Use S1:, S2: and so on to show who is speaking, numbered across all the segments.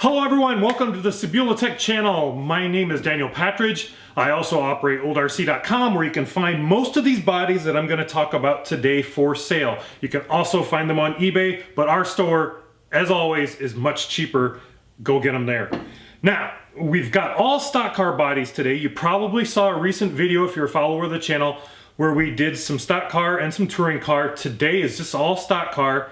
S1: Hello everyone, welcome to the Sebula Tech channel. My name is Daniel Patridge. I also operate OldRC.com, where you can find most of these bodies that I'm going to talk about today for sale. You can also find them on eBay, but our store, as always, is much cheaper. Go get them there. Now, we've got all stock car bodies today. You probably saw a recent video, if you're a follower of the channel, where we did some stock car and some touring car. Today is just all stock car.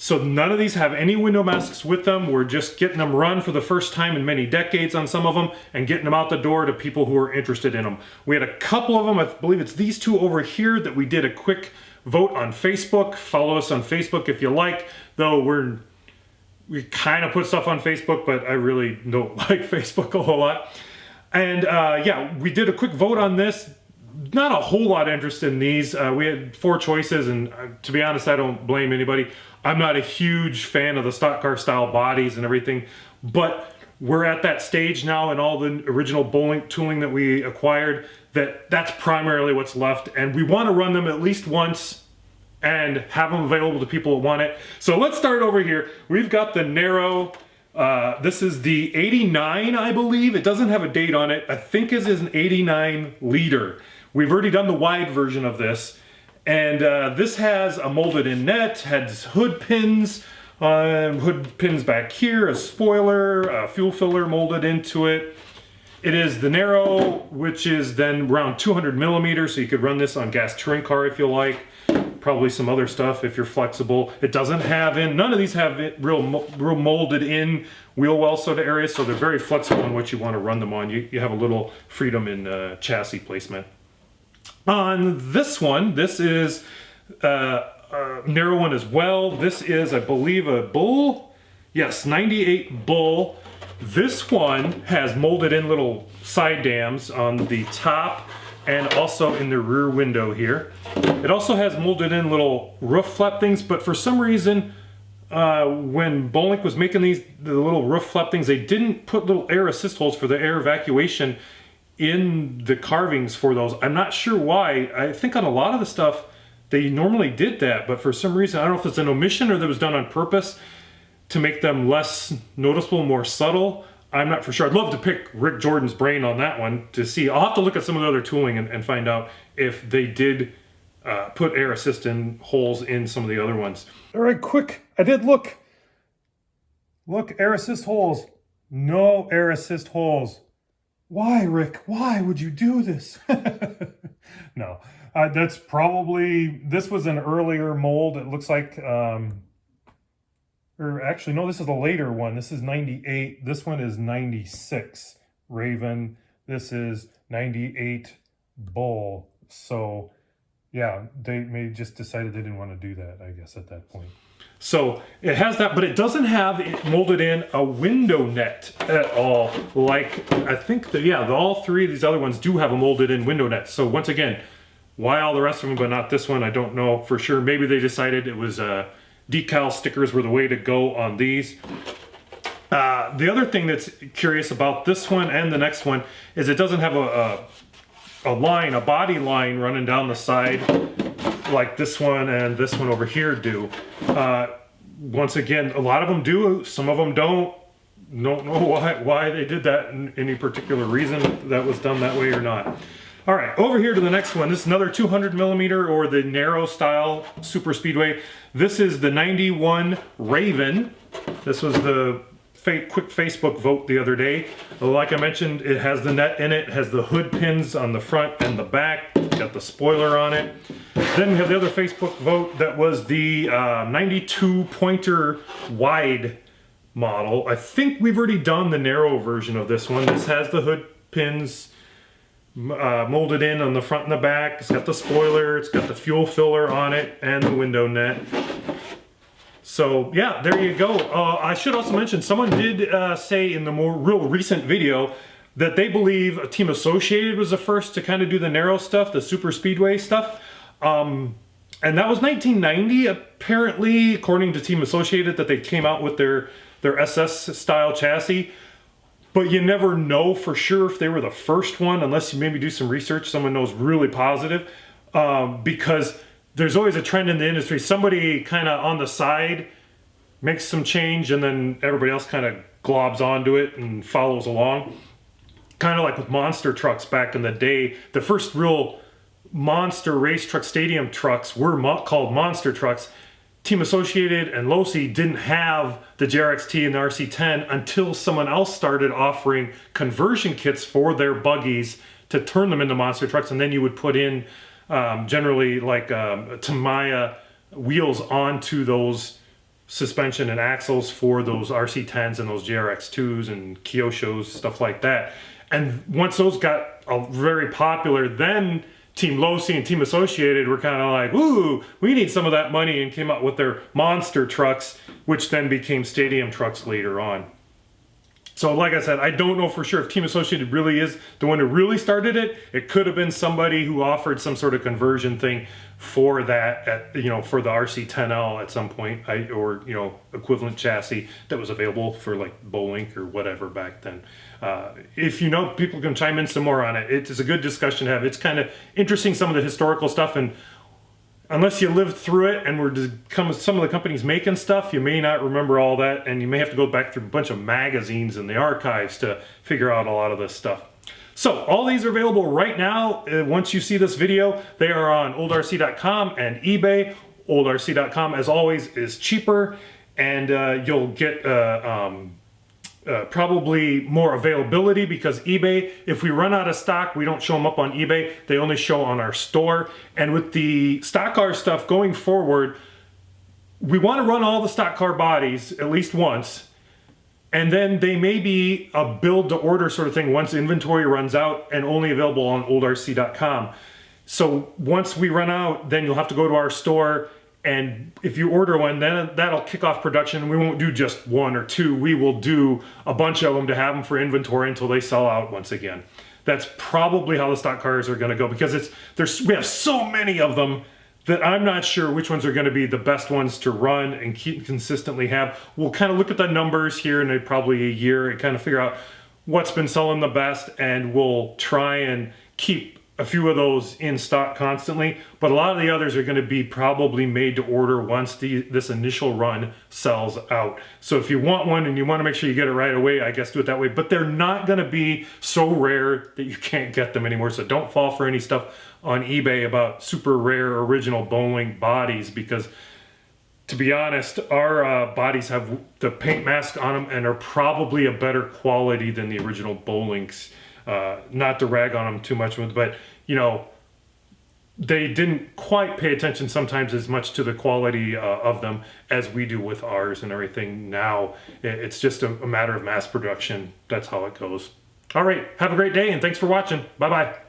S1: So none of these have any window masks with them. We're just getting them run for the first time in many decades on some of them and getting them out the door to people who are interested in them. We had a couple of them, I believe it's these two over here, that we did a quick vote on Facebook. Follow us on Facebook if you like, though we kind of put stuff on Facebook, but I really don't like Facebook a whole lot. And yeah, we did a quick vote on this. Not a whole lot of interest in these. We had 4 choices, and to be honest, I don't blame anybody. I'm not a huge fan of the stock car style bodies and everything, but we're at that stage now in all the original BoLink tooling that we acquired that's primarily what's left, and we want to run them at least once and have them available to people that want it. So let's start over here. We've got the narrow. This is the 89, I believe. It doesn't have a date on it. I think it is an 89 liter. We've already done the wide version of this, and this has a molded in net, has hood pins back here, a spoiler, a fuel filler molded into it. It is the narrow, which is then around 200 millimeters, so you could run this on gas touring car if you like. Probably some other stuff if you're flexible. It doesn't have none of these have real molded in wheel well sort of areas, so they're very flexible on what you want to run them on. You have a little freedom in chassis placement. On this one, this is a narrow one as well. This is, I believe, a Bull. Yes, 98 Bull. This one has molded in little side dams on the top and also in the rear window here. It also has molded in little roof flap things, but for some reason, when BoLink was making the little roof flap things, they didn't put little air assist holes for the air evacuation in the carvings for those. I'm not sure why. I think on a lot of the stuff they normally did that, but for some reason, I don't know if it's an omission or that was done on purpose to make them less noticeable, more subtle. I'm not for sure. I'd love to pick Rick Jordan's brain on that one to see. I'll have to look at some of the other tooling and find out if they did put air assist in holes in some of the other ones. All right, quick. I did look. Look, air assist holes. No air assist holes. Why, Rick? Why would you do this? No, that's probably, this was an earlier mold. It looks like, or actually, no, this is a later one. This is 98. This one is 96 Raven. This is 98 Bull. So yeah, they may just decided they didn't want to do that, I guess, at that point. So it has that, but it doesn't have it molded in a window net at all. Like, I think that, yeah, all 3 of these other ones do have a molded in window net. So once again, why all the rest of them, but not this one, I don't know for sure. Maybe they decided it was decal stickers were the way to go on these. The other thing that's curious about this one and the next one is it doesn't have a line, a body line running down the side like this one and this one over here do. Once again, a lot of them do, some of them don't. Don't know why they did that, and any particular reason that was done that way or not. All right, over here to the next one. This is another 200 millimeter or the narrow style super speedway. This is the 91 Raven. This was the quick Facebook vote the other day. Like I mentioned, it has the net in it, has the hood pins on the front and the back, got the spoiler on it. Then we have the other Facebook vote that was the 92 pointer wide model. I think we've already done the narrow version of this one. This has the hood pins molded in on the front and the back. It's got the spoiler, it's got the fuel filler on it, and the window net. So yeah, there you go. I should also mention, someone did say in the real recent video that they believe Team Associated was the first to kind of do the narrow stuff, the super speedway stuff. And that was 1990, apparently, according to Team Associated, that they came out with their SS style chassis. But you never know for sure if they were the first one, unless you maybe do some research, someone knows really positive, because there's always a trend in the industry. Somebody kind of on the side makes some change, and then everybody else kind of globs onto it and follows along. Kind of like with monster trucks back in the day. The first real monster race truck stadium trucks were called monster trucks. Team Associated and Losi didn't have the JRXT and the RC10 until someone else started offering conversion kits for their buggies to turn them into monster trucks, and then you would put in generally like Tamiya wheels onto those suspension and axles for those RC10s and those JRX2s and Kyoshos, stuff like that. And once those got very popular, then Team Losi and Team Associated were kind of like, ooh, we need some of that money, and came out with their monster trucks, which then became stadium trucks later on. So like I said, I don't know for sure if Team Associated really is the one who really started it. It could have been somebody who offered some sort of conversion thing for that, for the RC10L at some point, or equivalent chassis that was available for like BoLink or whatever back then. If you know, people can chime in some more on it. It's a good discussion to have. It's kind of interesting, some of the historical stuff, and unless you lived through it and were some of the companies making stuff, you may not remember all that, and you may have to go back through a bunch of magazines and the archives to figure out a lot of this stuff. So all these are available right now. Once you see this video, they are on oldrac.com and eBay. Oldrac.com, as always, is cheaper, and you'll get probably more availability, because eBay, if we run out of stock, we don't show them up on eBay. They only show on our store. And with the stock car stuff going forward, we want to run all the stock car bodies at least once, and then they may be a build to order sort of thing once inventory runs out, and only available on oldrac.com. So once we run out, then you'll have to go to our store, and if you order one, then that'll kick off production. We won't do just one or two. We will do a bunch of them to have them for inventory until they sell out once again. That's probably how the stock cars are going to go, because we have so many of them that I'm not sure which ones are going to be the best ones to run and keep consistently have. We'll kind of look at the numbers here in probably a year and kind of figure out what's been selling the best, and we'll try and keep a few of those in stock constantly, but a lot of the others are going to be probably made to order once this initial run sells out. So if you want one and you want to make sure you get it right away, I guess do it that way, but they're not going to be so rare that you can't get them anymore. So don't fall for any stuff on eBay about super rare original BoLink bodies, because to be honest, our bodies have the paint mask on them and are probably a better quality than the original BoLinks. Not to rag on them too much, but they didn't quite pay attention sometimes as much to the quality of them as we do with ours and everything now. It's just a matter of mass production. That's how it goes. All right, have a great day, and thanks for watching. Bye-bye.